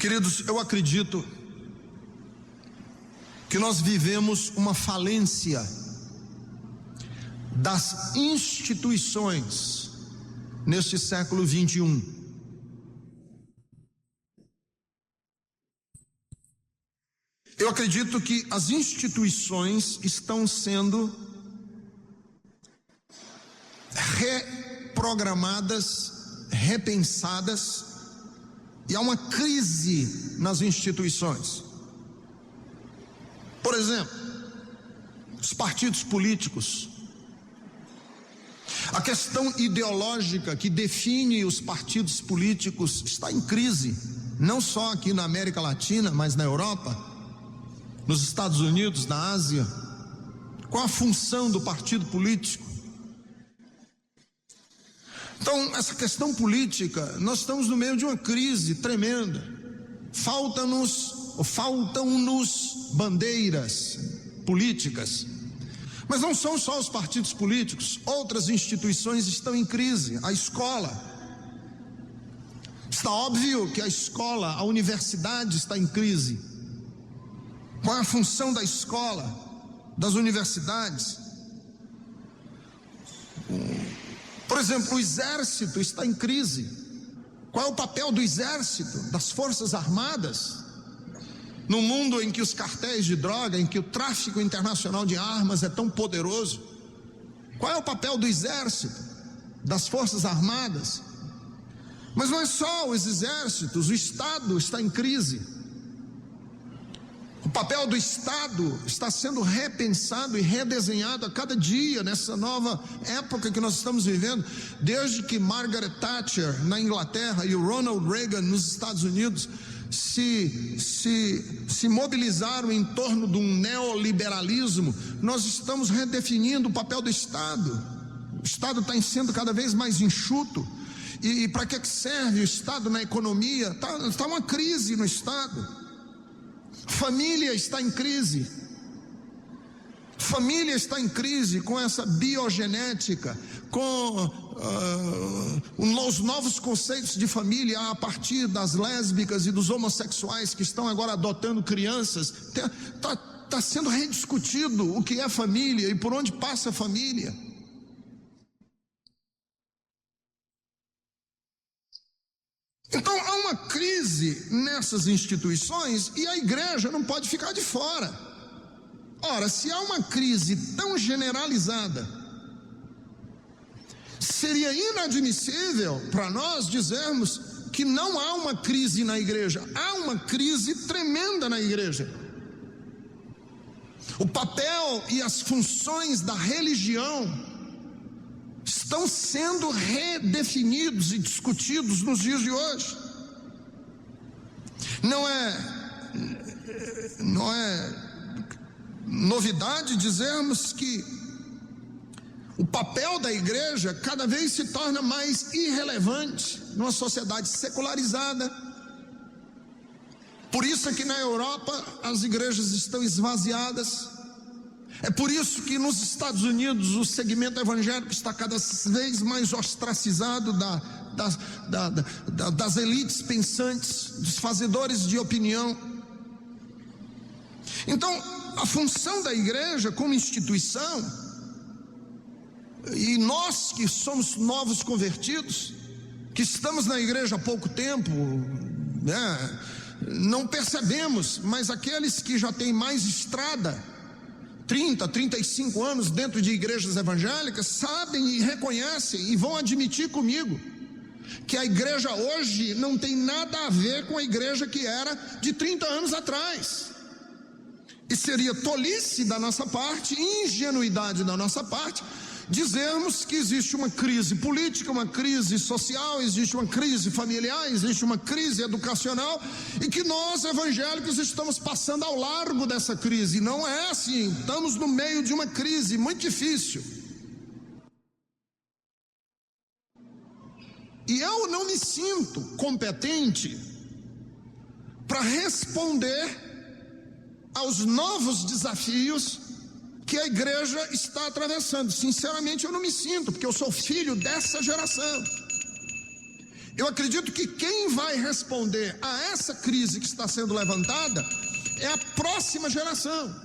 Queridos, eu acredito que nós vivemos uma falência das instituições neste século 21. Eu acredito que as instituições estão sendo reprogramadas, repensadas, e há uma crise nas instituições. Por exemplo, os partidos políticos. A questão ideológica que define os partidos políticos está em crise, não só aqui na América Latina, mas na Europa, nos Estados Unidos, na Ásia. Qual a função do partido político? Então, essa questão política, nós estamos no meio de uma crise tremenda. Faltam-nos bandeiras políticas. Mas não são só os partidos políticos, outras instituições estão em crise. A escola. Está óbvio que a escola, a universidade está em crise. Qual é a função da escola, das universidades? Por exemplo, o exército está em crise. Qual é o papel do exército, das forças armadas, no mundo em que os cartéis de droga, em que o tráfico internacional de armas é tão poderoso? Qual é o papel do exército, das forças armadas? Mas não é só os exércitos, o Estado está em crise. O papel do Estado está sendo repensado e redesenhado a cada dia nessa nova época que nós estamos vivendo, desde que Margaret Thatcher na Inglaterra e o Ronald Reagan nos Estados Unidos se mobilizaram em torno de um neoliberalismo. Nós estamos redefinindo o papel do Estado. O Estado está sendo cada vez mais enxuto. E para que serve o Estado na economia? Está uma crise no Estado. Família está em crise. Família está em crise com essa biogenética, com os novos conceitos de família a partir das lésbicas e dos homossexuais que estão agora adotando crianças. Está sendo rediscutido o que é família e por onde passa a família. Então há uma crise nessas instituições e a igreja não pode ficar de fora. Ora, se há uma crise tão generalizada, seria inadmissível para nós dizermos que não há uma crise na igreja. Há uma crise tremenda na igreja. O papel e as funções da religião estão sendo redefinidos e discutidos nos dias de hoje. Não é novidade dizermos que o papel da igreja cada vez se torna mais irrelevante numa sociedade secularizada. Por isso é que na Europa as igrejas estão esvaziadas. É por isso que nos Estados Unidos o segmento evangélico está cada vez mais ostracizado das elites pensantes, dos fazedores de opinião. Então, a função da igreja como instituição, e nós que somos novos convertidos, que estamos na igreja há pouco tempo, não percebemos, mas aqueles que já têm mais estrada, 30, 35 anos dentro de igrejas evangélicas, sabem e reconhecem e vão admitir comigo que a igreja hoje não tem nada a ver com a igreja que era de 30 anos atrás. E seria tolice da nossa parte, ingenuidade da nossa parte, dizermos que existe uma crise política, uma crise social, existe uma crise familiar, existe uma crise educacional e que nós evangélicos estamos passando ao largo dessa crise. Não é assim, estamos no meio de uma crise muito difícil. E eu não me sinto competente para responder aos novos desafios que a igreja está atravessando. Sinceramente eu não me sinto, porque eu sou filho dessa geração. Eu acredito que quem vai responder a essa crise que está sendo levantada é a próxima geração.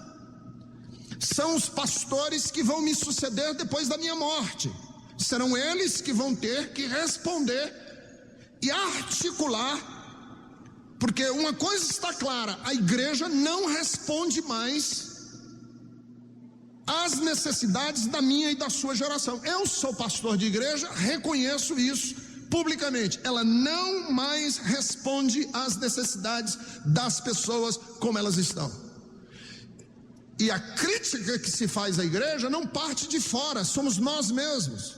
São os pastores que vão me suceder depois da minha morte. Serão eles que vão ter que responder e articular, porque uma coisa está clara: a igreja não responde mais às necessidades da minha e da sua geração. Eu sou pastor de igreja, reconheço isso publicamente. Ela não mais responde às necessidades das pessoas como elas estão. E a crítica que se faz à igreja não parte de fora, somos nós mesmos.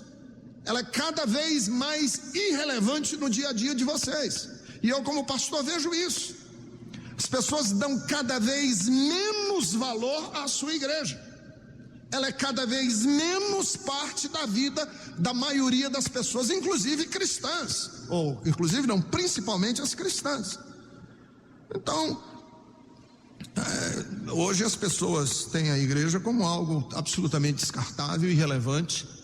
Ela é cada vez mais irrelevante no dia a dia de vocês. E eu, como pastor, vejo isso. As pessoas dão cada vez menos valor à sua igreja. Ela é cada vez menos parte da vida da maioria das pessoas, inclusive cristãs, ou inclusive não, principalmente as cristãs. Então, hoje as pessoas têm a igreja como algo absolutamente descartável e irrelevante.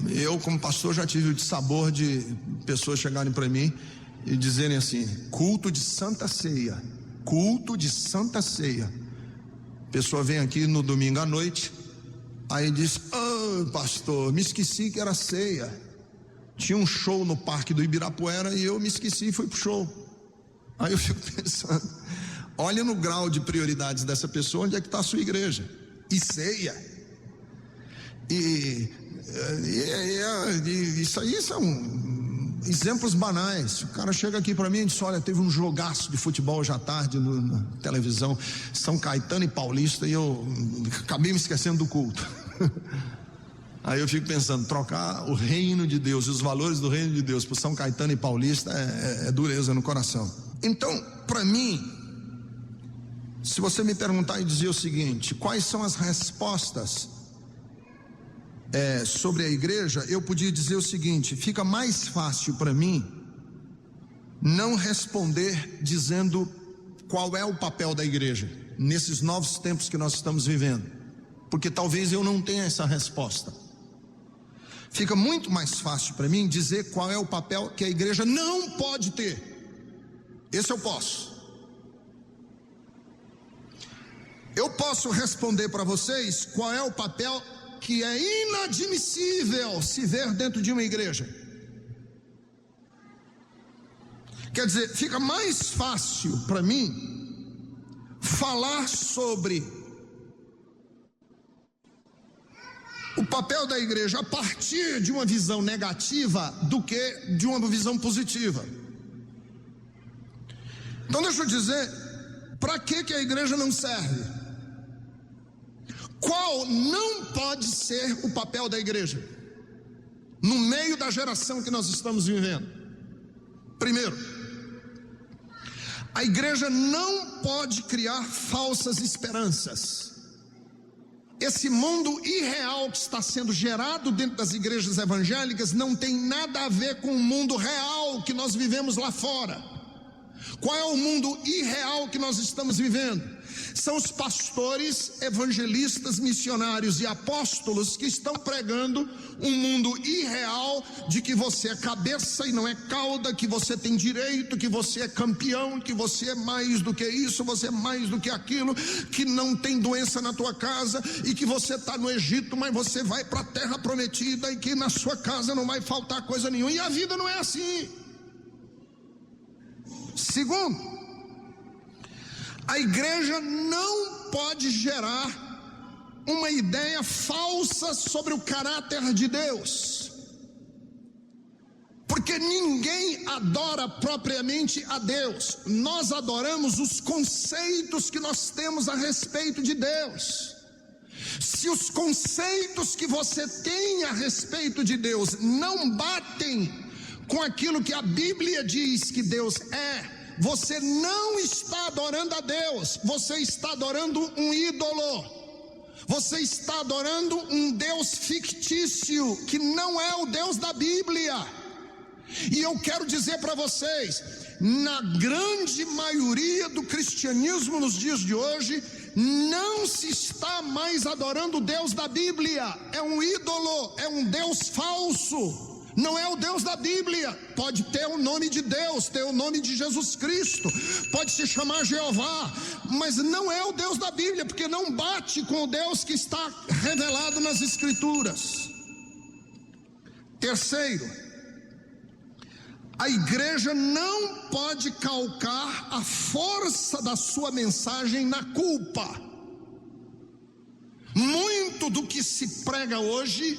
Eu, como pastor, já tive o dissabor de pessoas chegarem para mim e dizerem assim: culto de Santa Ceia, culto de Santa Ceia. A pessoa vem aqui no domingo à noite, aí diz: pastor, me esqueci que era ceia. Tinha um show no Parque do Ibirapuera e eu me esqueci e fui pro show. Aí eu fico pensando, olha no grau de prioridades dessa pessoa, onde é que está a sua igreja? E ceia. Isso aí são exemplos banais. O cara chega aqui para mim e diz: olha, teve um jogaço de futebol hoje à tarde na televisão, São Caetano e Paulista, e eu acabei me esquecendo do culto. Aí eu fico pensando, trocar o reino de Deus e os valores do reino de Deus por São Caetano e Paulista é dureza no coração. Então, para mim, se você me perguntar e dizer o seguinte: quais são as respostas sobre a igreja, eu podia dizer o seguinte: fica mais fácil para mim não responder dizendo qual é o papel da igreja nesses novos tempos que nós estamos vivendo, porque talvez eu não tenha essa resposta. Fica muito mais fácil para mim dizer qual é o papel que a igreja não pode ter. Esse eu posso. Eu posso responder para vocês qual é o papel que é inadmissível se ver dentro de uma igreja. Quer dizer, fica mais fácil para mim falar sobre o papel da igreja a partir de uma visão negativa do que de uma visão positiva. Então deixa eu dizer, para que a igreja não serve? Qual não pode ser o papel da igreja no meio da geração que nós estamos vivendo? Primeiro, a igreja não pode criar falsas esperanças. Esse mundo irreal que está sendo gerado dentro das igrejas evangélicas não tem nada a ver com o mundo real que nós vivemos lá fora. Qual é o mundo irreal que nós estamos vivendo? São os pastores, evangelistas, missionários e apóstolos que estão pregando um mundo irreal de que você é cabeça e não é cauda, que você tem direito, que você é campeão, que você é mais do que isso, você é mais do que aquilo, que não tem doença na tua casa e que você está no Egito, mas você vai para a terra prometida e que na sua casa não vai faltar coisa nenhuma. E a vida não é assim. Segundo, a igreja não pode gerar uma ideia falsa sobre o caráter de Deus, porque ninguém adora propriamente a Deus. Nós adoramos os conceitos que nós temos a respeito de Deus. Se os conceitos que você tem a respeito de Deus não batem com aquilo que a Bíblia diz que Deus é, você não está adorando a Deus, você está adorando um ídolo, você está adorando um Deus fictício, que não é o Deus da Bíblia. E eu quero dizer para vocês, na grande maioria do cristianismo nos dias de hoje, não se está mais adorando o Deus da Bíblia, é um ídolo, é um Deus falso. Não é o Deus da Bíblia. Pode ter o nome de Deus, ter o nome de Jesus Cristo, pode se chamar Jeová, mas não é o Deus da Bíblia, porque não bate com o Deus que está revelado nas Escrituras. Terceiro, a igreja não pode calcar a força da sua mensagem na culpa. Muito do que se prega hoje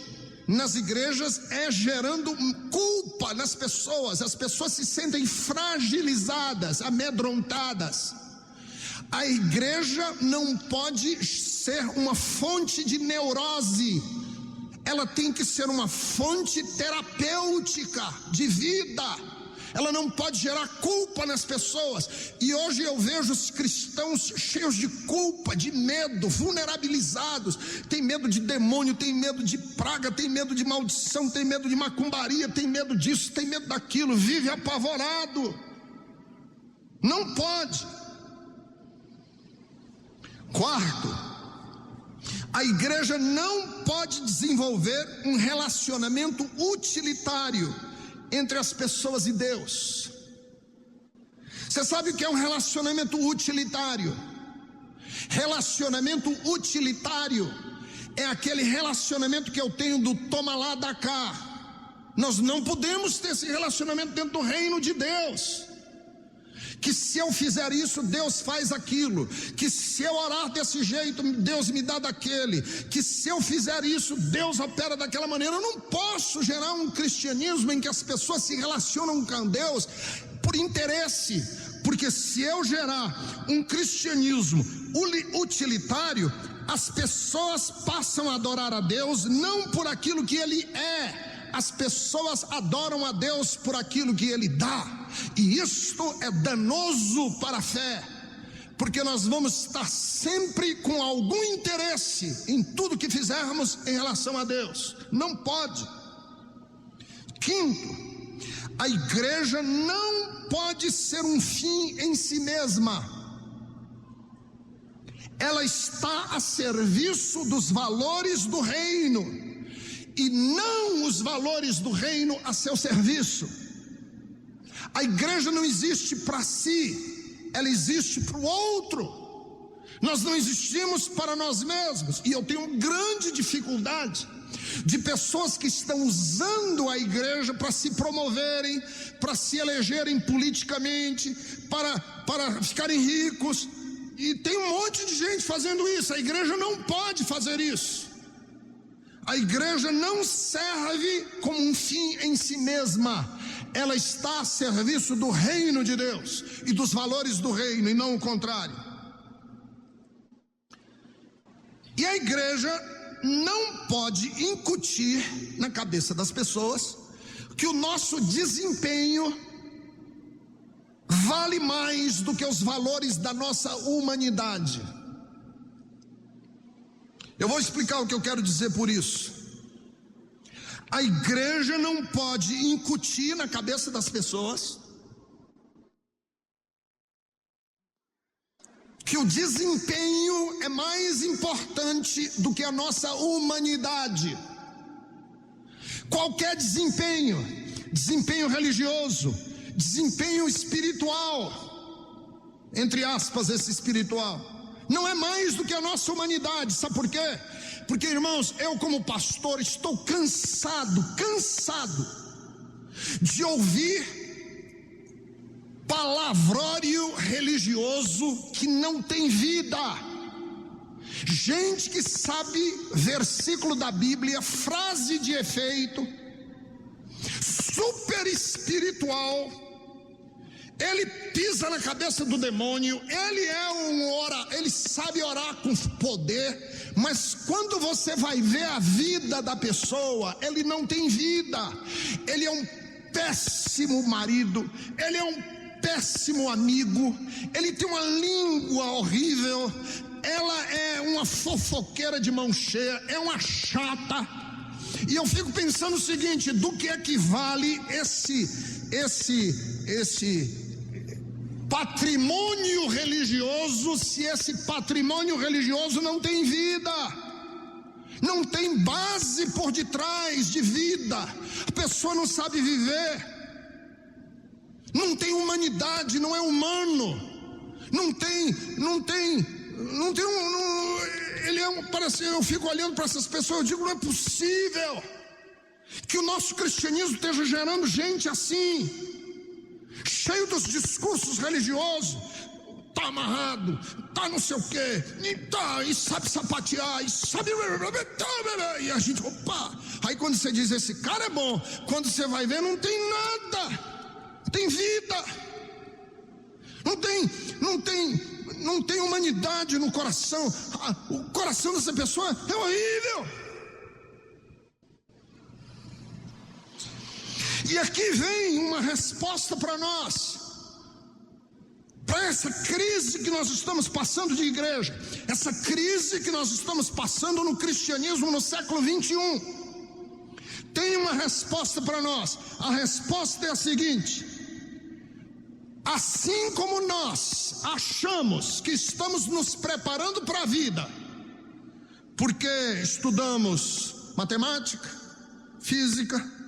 nas igrejas é gerando culpa nas pessoas. As pessoas se sentem fragilizadas, amedrontadas. A igreja não pode ser uma fonte de neurose. Ela tem que ser uma fonte terapêutica de vida. Ela não pode gerar culpa nas pessoas. E hoje eu vejo os cristãos cheios de culpa, de medo, vulnerabilizados. Tem medo de demônio, tem medo de praga, tem medo de maldição, tem medo de macumbaria, tem medo disso, tem medo daquilo, vive apavorado. Não pode. Quarto, a igreja não pode desenvolver um relacionamento utilitário entre as pessoas e Deus. Você sabe o que é um relacionamento utilitário? Relacionamento utilitário é aquele relacionamento que eu tenho do toma lá, dá cá. Nós não podemos ter esse relacionamento dentro do reino de Deus. Que se eu fizer isso, Deus faz aquilo. Que se eu orar desse jeito, Deus me dá daquele. Que se eu fizer isso, Deus opera daquela maneira. Eu não posso gerar um cristianismo em que as pessoas se relacionam com Deus por interesse. Porque se eu gerar um cristianismo utilitário, as pessoas passam a adorar a Deus não por aquilo que Ele é. As pessoas adoram a Deus por aquilo que Ele dá. E isto é danoso para a fé, porque nós vamos estar sempre com algum interesse em tudo que fizermos em relação a Deus. Não pode. Quinto, a igreja não pode ser um fim em si mesma. Ela está a serviço dos valores do reino, e não os valores do reino a seu serviço. A igreja não existe para si, ela existe para o outro. Nós não existimos para nós mesmos. E eu tenho grande dificuldade de pessoas que estão usando a igreja para se promoverem, para se elegerem politicamente, para ficarem ricos. E tem um monte de gente fazendo isso. A igreja não pode fazer isso. A igreja não serve como um fim em si mesma. Ela está a serviço do reino de Deus e dos valores do reino, e não o contrário. E a igreja não pode incutir na cabeça das pessoas que o nosso desempenho vale mais do que os valores da nossa humanidade. Eu vou explicar o que eu quero dizer por isso. A igreja não pode incutir na cabeça das pessoas que o desempenho é mais importante do que a nossa humanidade. Qualquer desempenho, desempenho religioso, desempenho espiritual, entre aspas esse espiritual, não é mais do que a nossa humanidade. Sabe por quê? Porque, irmãos, eu como pastor estou cansado de ouvir palavrório religioso que não tem vida. Gente que sabe versículo da Bíblia, frase de efeito, super espiritual. Ele pisa na cabeça do demônio, ele sabe orar com poder, mas quando você vai ver a vida da pessoa, ele não tem vida. Ele é um péssimo marido, ele é um péssimo amigo, ele tem uma língua horrível, ela é uma fofoqueira de mão cheia, é uma chata. E eu fico pensando o seguinte: do que equivale esse patrimônio religioso, se esse patrimônio religioso não tem vida? não tem base por detrás de vida, a pessoa não sabe viver, não tem humanidade, não é humano, parece, eu fico olhando para essas pessoas, eu digo, não é possível que o nosso cristianismo esteja gerando gente assim, cheio dos discursos religiosos, tá amarrado, tá não sei o quê, e sabe sapatear, e sabe, e a gente, opa, aí quando você diz, esse cara é bom, quando você vai ver, não tem nada, não tem vida, não tem humanidade no coração, o coração dessa pessoa é horrível. E aqui vem uma resposta para nós, para essa crise que nós estamos passando de igreja, essa crise que nós estamos passando no cristianismo no século 21. Tem uma resposta para nós. A resposta é a seguinte: assim como nós achamos que estamos nos preparando para a vida, porque estudamos matemática, física,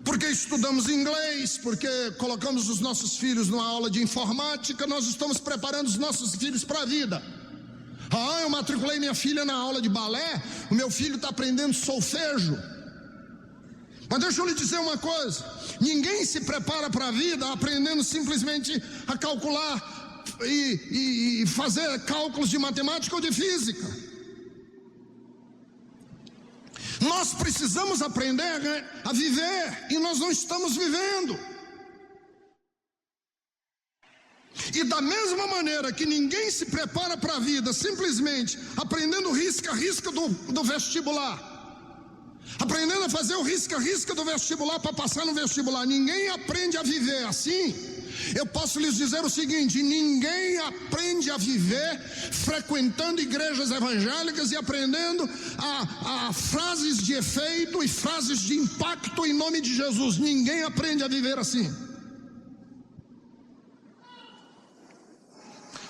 porque estudamos inglês, porque colocamos os nossos filhos numa aula de informática, nós estamos preparando os nossos filhos para a vida. Eu matriculei minha filha na aula de balé, o meu filho está aprendendo solfejo. Mas deixa eu lhe dizer uma coisa: ninguém se prepara para a vida aprendendo simplesmente a calcular e fazer cálculos de matemática ou de física. Nós precisamos aprender a viver, e nós não estamos vivendo. E da mesma maneira que ninguém se prepara para a vida simplesmente aprendendo risca-risca do vestibular, aprendendo a fazer o risca-risca do vestibular para passar no vestibular, ninguém aprende a viver assim. Eu posso lhes dizer o seguinte: ninguém aprende a viver frequentando igrejas evangélicas e aprendendo a frases de efeito e frases de impacto em nome de Jesus. Ninguém aprende a viver assim.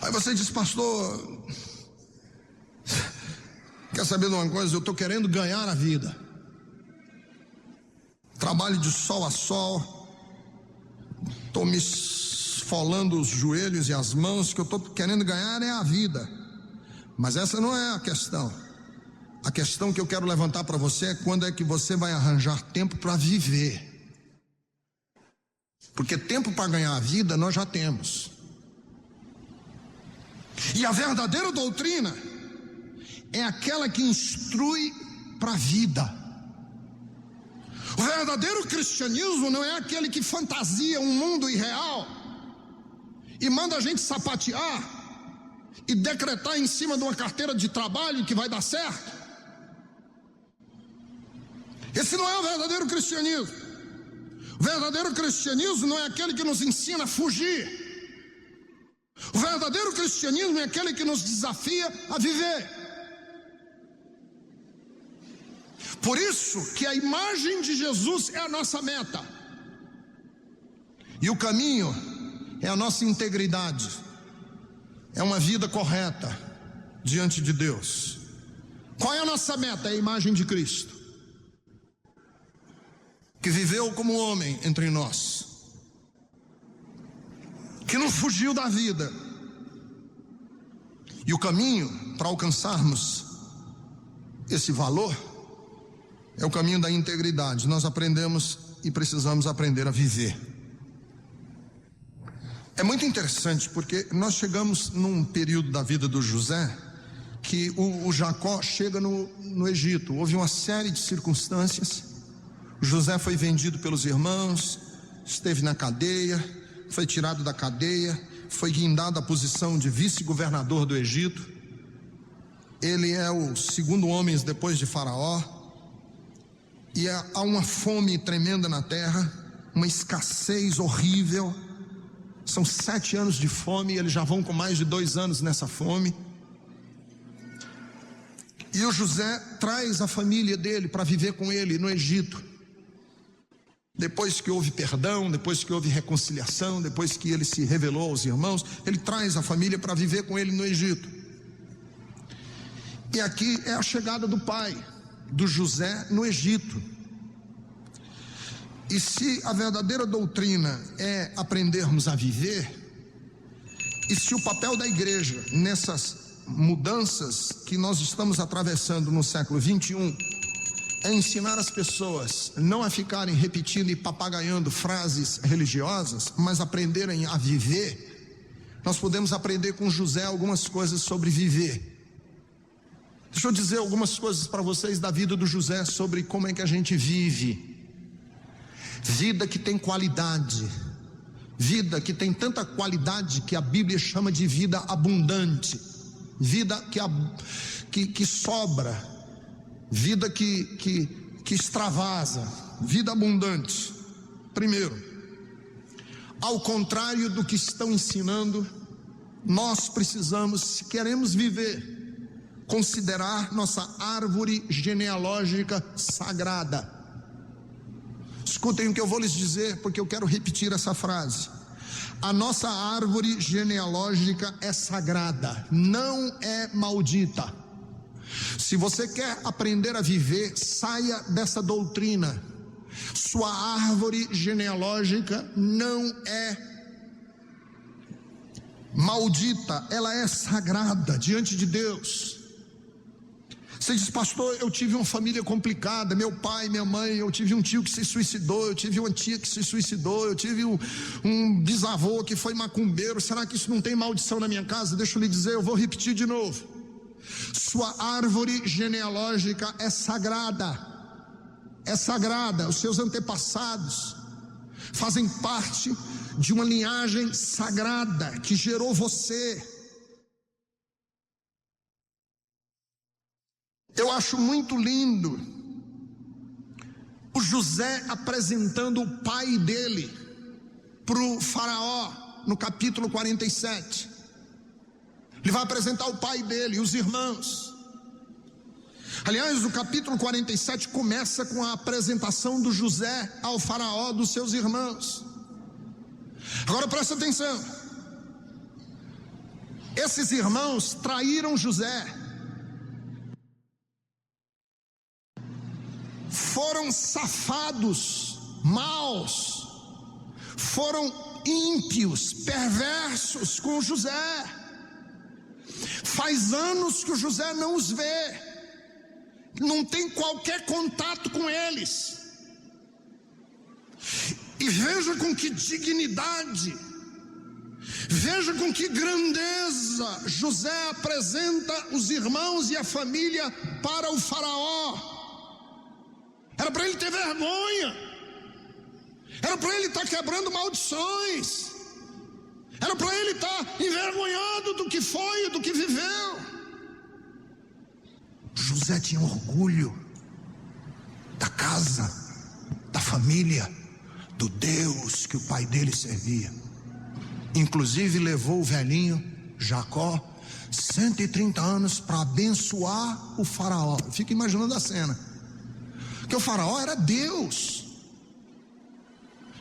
Aí você diz, pastor, quer saber de uma coisa? Eu estou querendo ganhar a vida, trabalho de sol a sol, estou me esfolando os joelhos e as mãos, que eu estou querendo ganhar é a vida. Mas essa não é a questão. A questão que eu quero levantar para você é quando é que você vai arranjar tempo para viver. Porque tempo para ganhar a vida nós já temos. E a verdadeira doutrina é aquela que instrui para a vida. O verdadeiro cristianismo não é aquele que fantasia um mundo irreal e manda a gente sapatear e decretar em cima de uma carteira de trabalho que vai dar certo. Esse não é o verdadeiro cristianismo. O verdadeiro cristianismo não é aquele que nos ensina a fugir. O verdadeiro cristianismo é aquele que nos desafia a viver. Por isso que a imagem de Jesus é a nossa meta, e o caminho é a nossa integridade, é uma vida correta diante de Deus. Qual é a nossa meta? É a imagem de Cristo, que viveu como homem entre nós, que não fugiu da vida. E o caminho para alcançarmos esse valor é o caminho da integridade. Nós aprendemos e precisamos aprender a viver. É muito interessante porque nós chegamos num período da vida do José que o Jacó chega no Egito. Houve uma série de circunstâncias. José foi vendido pelos irmãos, esteve na cadeia, foi tirado da cadeia, foi guindado à posição de vice-governador do Egito. Ele é o segundo homem depois de Faraó. E há uma fome tremenda na terra, uma escassez horrível. São 7 anos de fome e eles já vão com mais de 2 anos nessa fome. E o José traz a família dele para viver com ele no Egito. Depois que houve perdão, depois que houve reconciliação, depois que ele se revelou aos irmãos, ele traz a família para viver com ele no Egito. E aqui é a chegada do pai. do José no Egito. E se a verdadeira doutrina é aprendermos a viver, e se o papel da igreja nessas mudanças que nós estamos atravessando no século 21 é ensinar as pessoas não a ficarem repetindo e papagaiando frases religiosas, mas aprenderem a viver, nós podemos aprender com José algumas coisas sobre viver. Deixa eu dizer algumas coisas para vocês da vida do José sobre como é que a gente vive. Vida que tem qualidade, vida que tem tanta qualidade que a Bíblia chama de vida abundante, vida que sobra, vida que extravasa, vida abundante. Primeiro, ao contrário do que estão ensinando, nós precisamos, se queremos viver, considerar nossa árvore genealógica sagrada. Escutem o que eu vou lhes dizer, porque eu quero repetir essa frase. A nossa árvore genealógica é sagrada, não é maldita. Se você quer aprender a viver, saia dessa doutrina. Sua árvore genealógica não é maldita, ela é sagrada diante de Deus. Você diz, pastor, eu tive uma família complicada, meu pai, minha mãe, eu tive um tio que se suicidou, eu tive uma tia que se suicidou, eu tive um bisavô que foi macumbeiro, será que isso não tem maldição na minha casa? Deixa eu lhe dizer, eu vou repetir de novo. Sua árvore genealógica é sagrada, os seus antepassados fazem parte de uma linhagem sagrada que gerou você. Eu acho muito lindo o José apresentando o pai dele para o faraó no capítulo 47. Ele vai apresentar o pai dele e os irmãos. Aliás, o capítulo 47 começa com a apresentação do José ao faraó dos seus irmãos. Agora presta atenção. Esses irmãos traíram José. Foram safados, maus, foram ímpios, perversos com José. Faz anos que o José não os vê, não tem qualquer contato com eles. E veja com que dignidade, veja com que grandeza José apresenta os irmãos e a família para o faraó. Era para ele ter vergonha, era para ele estar quebrando maldições, era para ele estar envergonhado do que foi, do que viveu. José tinha orgulho da casa, da família, do Deus que o pai dele servia. Inclusive levou o velhinho Jacó 130 anos para abençoar o faraó. Fica imaginando a cena. Porque o faraó era Deus.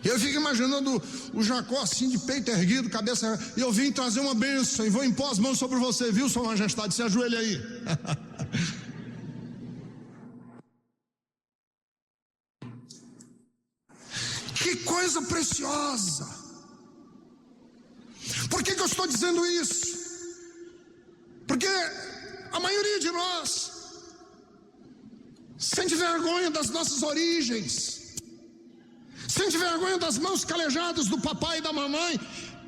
Eu fico imaginando o Jacó assim de peito erguido, cabeça. Eu vim trazer uma bênção e vou impor as mãos sobre você, viu, sua majestade? Se ajoelha aí. Que coisa preciosa. Por que eu estou dizendo isso? Porque a maioria de nós sente vergonha das nossas origens, sente vergonha das mãos calejadas do papai e da mamãe,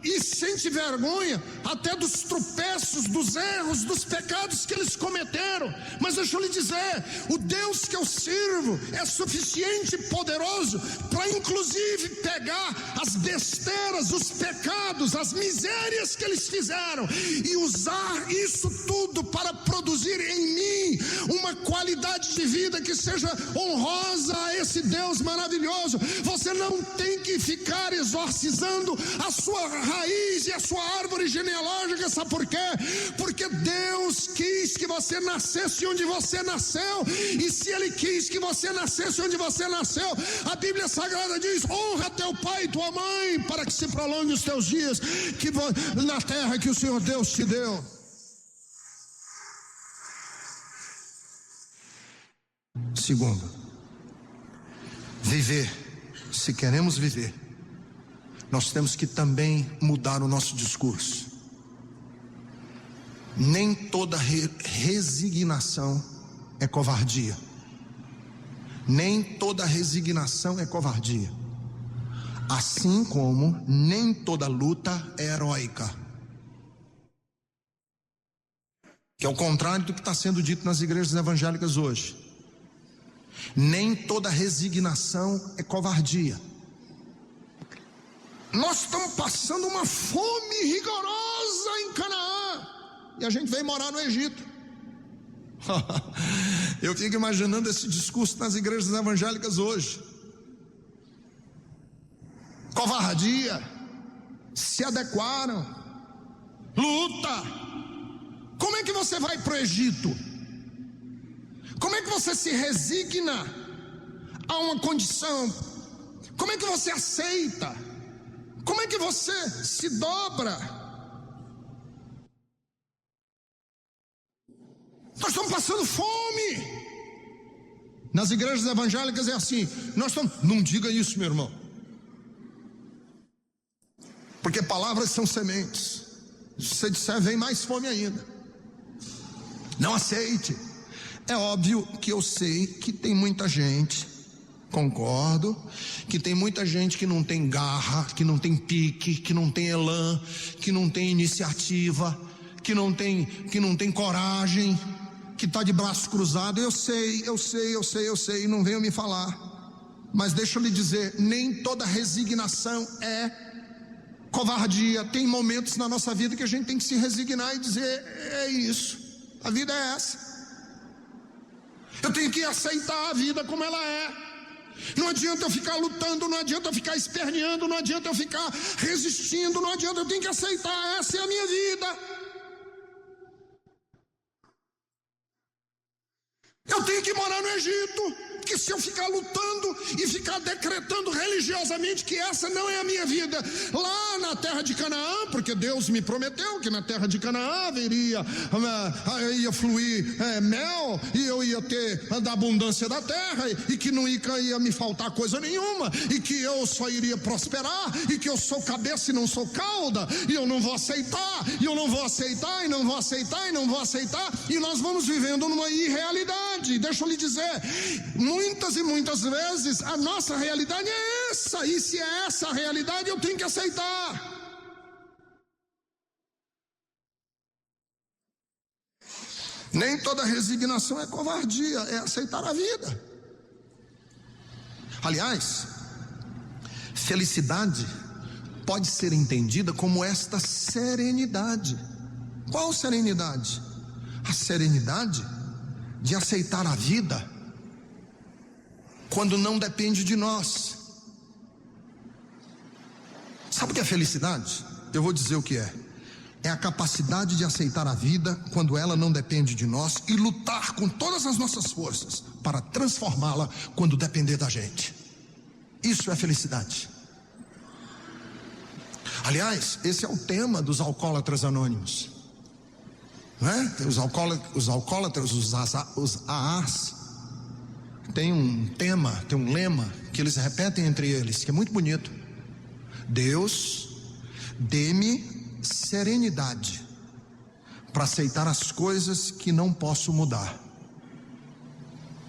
e sente vergonha até dos tropeços, dos erros, dos pecados que eles cometeram. Mas deixa eu lhe dizer, o Deus que eu sirvo é suficiente e poderoso para inclusive pegar as besteiras, os pecados, as misérias que eles fizeram e usar isso tudo para produzir em mim uma qualidade de vida que seja honrosa a esse Deus maravilhoso. Você não tem que ficar exorcizando a sua raiz e a sua árvore genealógica. Sabe por quê? Porque Deus quis que você nascesse onde você nasceu, e se Ele quis que você nascesse onde você nasceu, a Bíblia Sagrada diz: honra teu pai e tua mãe, para que se prolongue os teus dias na terra que o Senhor Deus te deu. Segundo, viver, se queremos viver, nós temos que também mudar o nosso discurso. Nem toda resignação é covardia. Nem toda resignação é covardia. Assim como nem toda luta é heróica. Que é o contrário do que está sendo dito nas igrejas evangélicas hoje. Nem toda resignação é covardia. Nós estamos passando uma fome rigorosa em Canaã, e a gente veio morar no Egito. Eu fico imaginando esse discurso nas igrejas evangélicas hoje. Covardia, se adequaram, luta. Como é que você vai para o Egito? Como é que você se resigna a uma condição? Como é que você aceita? Como é que você se dobra? Nós estamos passando fome. Nas igrejas evangélicas é assim. Não diga isso, meu irmão. Porque palavras são sementes. Se você disser, vem mais fome ainda. Não aceite. É óbvio que eu sei que tem muita gente, concordo, que tem muita gente que não tem garra, que não tem pique, que não tem elan, que não tem iniciativa, que não tem coragem, que está de braço cruzado. Eu sei, não venham me falar. Mas deixa eu lhe dizer, nem toda resignação é covardia. Tem momentos na nossa vida que a gente tem que se resignar e dizer, é isso, a vida é essa. Eu tenho que aceitar a vida como ela é. Não adianta eu ficar lutando, não adianta eu ficar esperneando, não adianta eu ficar resistindo, não adianta, eu tenho que aceitar, essa é a minha vida. Eu tenho que morar no Egito, porque se eu ficar lutando e ficar decretando religiosamente que essa não é a minha vida, lá na terra de Canaã, porque Deus me prometeu que na terra de Canaã ia fluir mel, e eu ia ter da abundância da terra, e que não ia me faltar coisa nenhuma, e que eu só iria prosperar, e que eu sou cabeça e não sou cauda, e eu não vou aceitar, e eu não vou aceitar, e não vou aceitar, e não vou aceitar, e nós vamos vivendo numa irrealidade. Deixa eu lhe dizer, muitas e muitas vezes a nossa realidade é essa, e se é essa a realidade, eu tenho que aceitar. Nem toda resignação é covardia, é aceitar a vida. Aliás, felicidade pode ser entendida como esta serenidade. Qual serenidade? A serenidade de aceitar a vida quando não depende de nós. Sabe o que é felicidade? Eu vou dizer o que é. É a capacidade de aceitar a vida quando ela não depende de nós e lutar com todas as nossas forças para transformá-la quando depender da gente. Isso é felicidade. Aliás, esse é o tema dos alcoólatras anônimos. Não é? Os alcoólatras, os AAs, tem um tema, tem um lema que eles repetem entre eles, que é muito bonito. Deus, dê-me serenidade para aceitar as coisas que não posso mudar,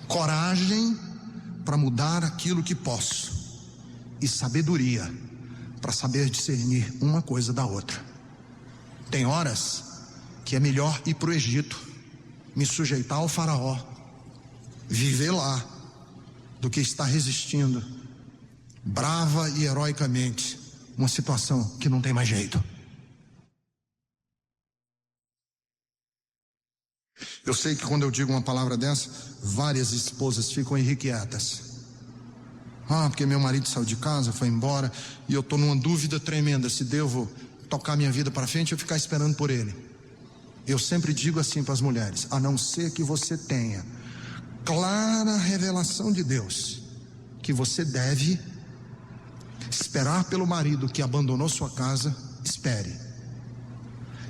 coragem para mudar aquilo que posso, e sabedoria para saber discernir uma coisa da outra. Tem horas que é melhor ir para o Egito, me sujeitar ao faraó, viver lá, do que estar resistindo brava e heroicamente uma situação que não tem mais jeito. Eu sei que quando eu digo uma palavra dessa, várias esposas ficam irrequietas. Porque meu marido saiu de casa, foi embora, e eu estou numa dúvida tremenda se devo tocar minha vida para frente ou ficar esperando por ele. Eu sempre digo assim para as mulheres: a não ser que você tenha clara revelação de Deus que você deve esperar pelo marido que abandonou sua casa, espere.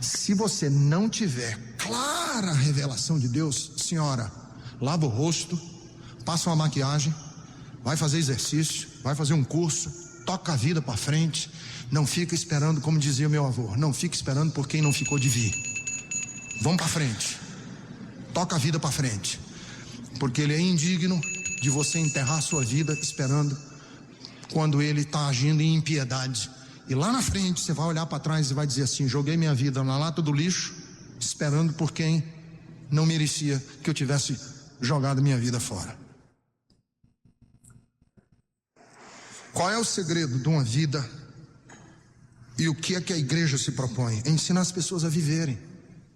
Se você não tiver clara revelação de Deus, senhora, lava o rosto, passa uma maquiagem, vai fazer exercício, vai fazer um curso, toca a vida para frente. Não fica esperando, como dizia meu avô, não fica esperando por quem não ficou de vir. Vamos para frente, toca a vida para frente, porque ele é indigno de você enterrar a sua vida esperando quando ele está agindo em impiedade. E lá na frente você vai olhar para trás e vai dizer assim: joguei minha vida na lata do lixo, esperando por quem não merecia que eu tivesse jogado minha vida fora. Qual é o segredo de uma vida? E o que é que a igreja se propõe? É ensinar as pessoas a viverem,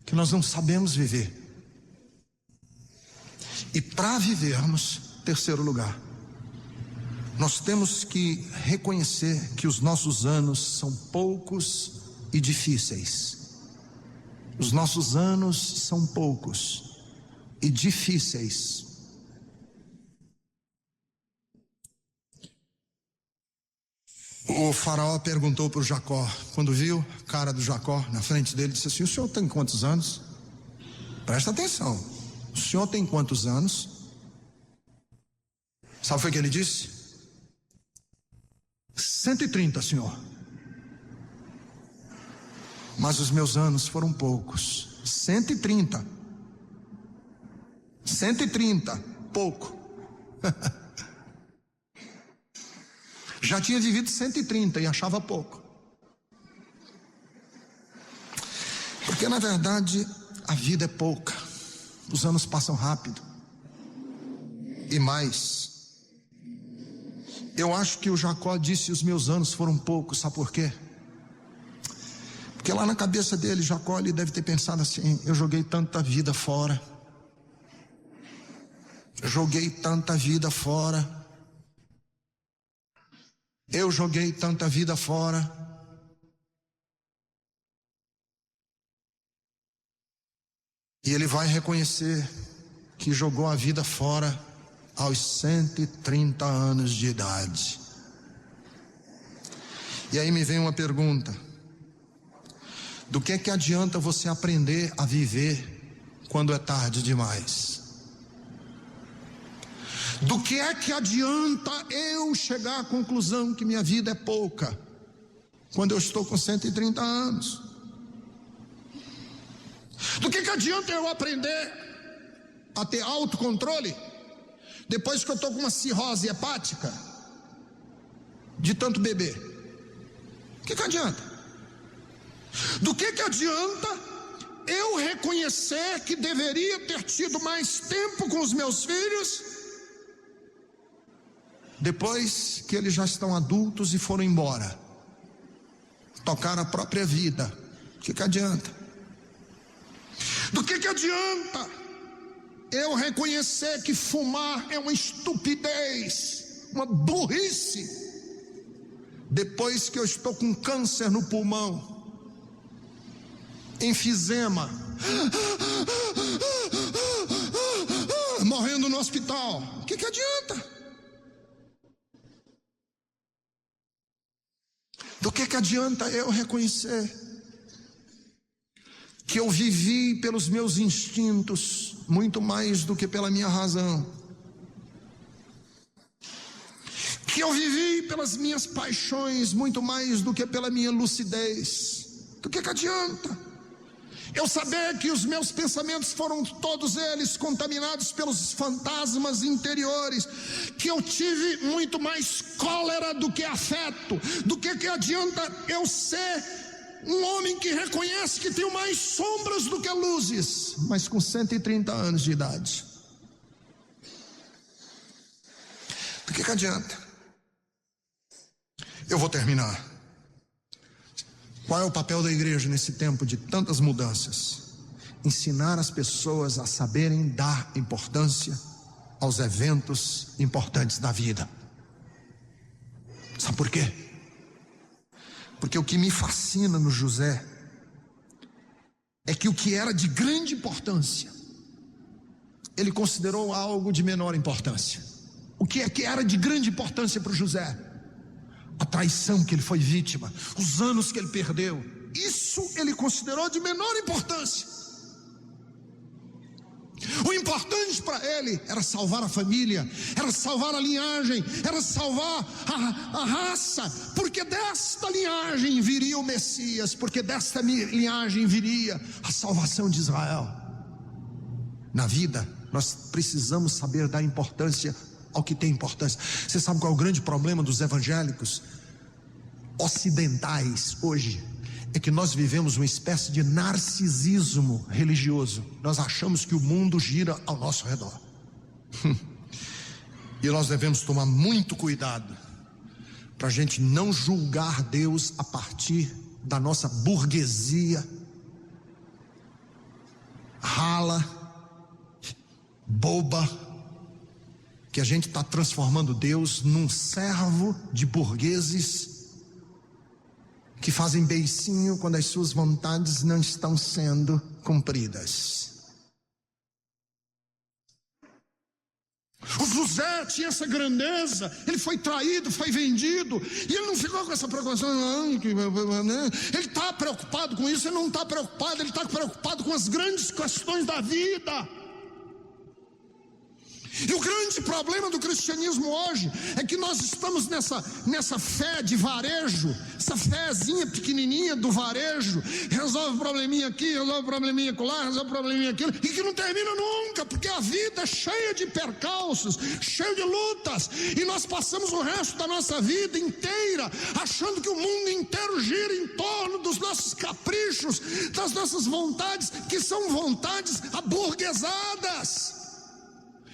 que nós não sabemos viver. E para vivermos, terceiro lugar, nós temos que reconhecer que os nossos anos são poucos e difíceis. Os nossos anos são poucos e difíceis. O faraó perguntou para o Jacó, quando viu a cara do Jacó na frente dele, disse assim: o senhor tem quantos anos? Presta atenção, o senhor tem quantos anos? Sabe o que foi que ele disse? 130, senhor. Mas os meus anos foram poucos. 130. 130, pouco. Já tinha vivido 130 e achava pouco. Porque na verdade a vida é pouca. Os anos passam rápido. E mais, eu acho que o Jacó disse: os meus anos foram poucos. Sabe por quê? Porque lá na cabeça dele, Jacó, ele deve ter pensado assim: eu joguei tanta vida fora. Joguei tanta vida fora. Eu joguei tanta vida fora. E ele vai reconhecer que jogou a vida fora aos 130 anos de idade. E aí me vem uma pergunta: do que adianta você aprender a viver quando é tarde demais? Do que adianta eu chegar à conclusão que minha vida é pouca quando eu estou com 130 anos? Do que adianta eu aprender a ter autocontrole depois que eu estou com uma cirrose hepática de tanto beber? O que adianta? Do que adianta eu reconhecer que deveria ter tido mais tempo com os meus filhos depois que eles já estão adultos e foram embora, tocar a própria vida? O que adianta? Do que adianta eu reconhecer que fumar é uma estupidez, uma burrice, depois que eu estou com câncer no pulmão, enfisema, morrendo no hospital? O que adianta? Do que adianta eu reconhecer que eu vivi pelos meus instintos muito mais do que pela minha razão, que eu vivi pelas minhas paixões muito mais do que pela minha lucidez? Do que adianta eu saber que os meus pensamentos foram todos eles contaminados pelos fantasmas interiores, que eu tive muito mais cólera do que afeto? Do que adianta eu ser um homem que reconhece que tem mais sombras do que luzes, mas com 130 anos de idade? Do que adianta? Eu vou terminar. Qual é o papel da igreja nesse tempo de tantas mudanças? Ensinar as pessoas a saberem dar importância aos eventos importantes da vida. Sabe por quê? Porque o que me fascina no José é que o que era de grande importância, ele considerou algo de menor importância. O que era de grande importância para o José? A traição que ele foi vítima, os anos que ele perdeu, isso ele considerou de menor importância. O O importante para ele era salvar a família, era salvar a linhagem, era salvar a raça, porque desta linhagem viria o Messias, porque desta linhagem viria a salvação de Israel. Na vida, nós precisamos saber dar importância ao que tem importância. Você sabe qual é o grande problema dos evangélicos ocidentais hoje? É que nós vivemos uma espécie de narcisismo religioso. Nós achamos que o mundo gira ao nosso redor. E nós devemos tomar muito cuidado para a gente não julgar Deus a partir da nossa burguesia rala, boba, que a gente está transformando Deus num servo de burgueses que fazem beicinho quando as suas vontades não estão sendo cumpridas. O José tinha essa grandeza, ele foi traído, foi vendido, e ele não ficou com essa preocupação, ele está preocupado com isso, ele não está preocupado, ele está preocupado com as grandes questões da vida. E o grande problema do cristianismo hoje é que nós estamos nessa fé de varejo, essa fézinha pequenininha do varejo, resolve um probleminha aqui, resolve um probleminha lá, resolve um probleminha aquilo, e que não termina nunca, porque a vida é cheia de percalços, cheia de lutas, e nós passamos o resto da nossa vida inteira achando que o mundo inteiro gira em torno dos nossos caprichos, das nossas vontades, que são vontades aburguesadas.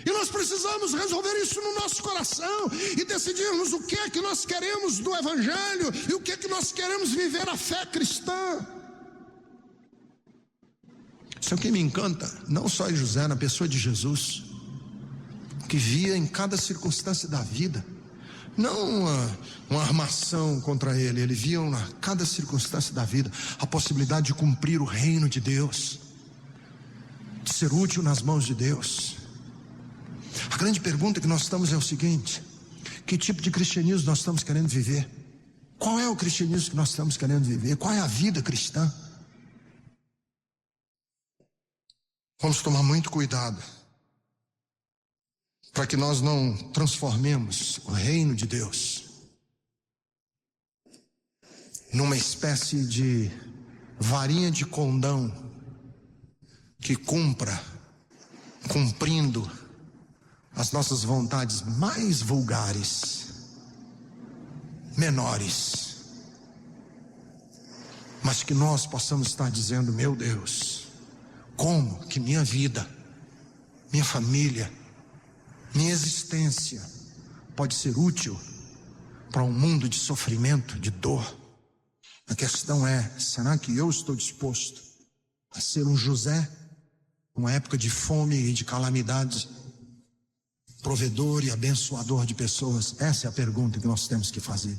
E nós precisamos resolver isso no nosso coração e decidirmos o que é que nós queremos do Evangelho e o que é que nós queremos viver a fé cristã. Isso é o que me encanta, não só em José, na pessoa de Jesus, que via em cada circunstância da vida, não uma armação contra ele, ele via em cada circunstância da vida a possibilidade de cumprir o reino de Deus, de ser útil nas mãos de Deus. A grande pergunta que nós estamos é o seguinte: que tipo de cristianismo nós estamos querendo viver? Qual é o cristianismo que nós estamos querendo viver? Qual é a vida cristã? Vamos tomar muito cuidado para que nós não transformemos o reino de Deus numa espécie de varinha de condão que cumprindo as nossas vontades mais vulgares, menores, mas que nós possamos estar dizendo: meu Deus, como que minha vida, minha família, minha existência pode ser útil para um mundo de sofrimento, de dor? A questão é: será que eu estou disposto a ser um José, numa época de fome e de calamidade, provedor e abençoador de pessoas? Essa é a pergunta que nós temos que fazer.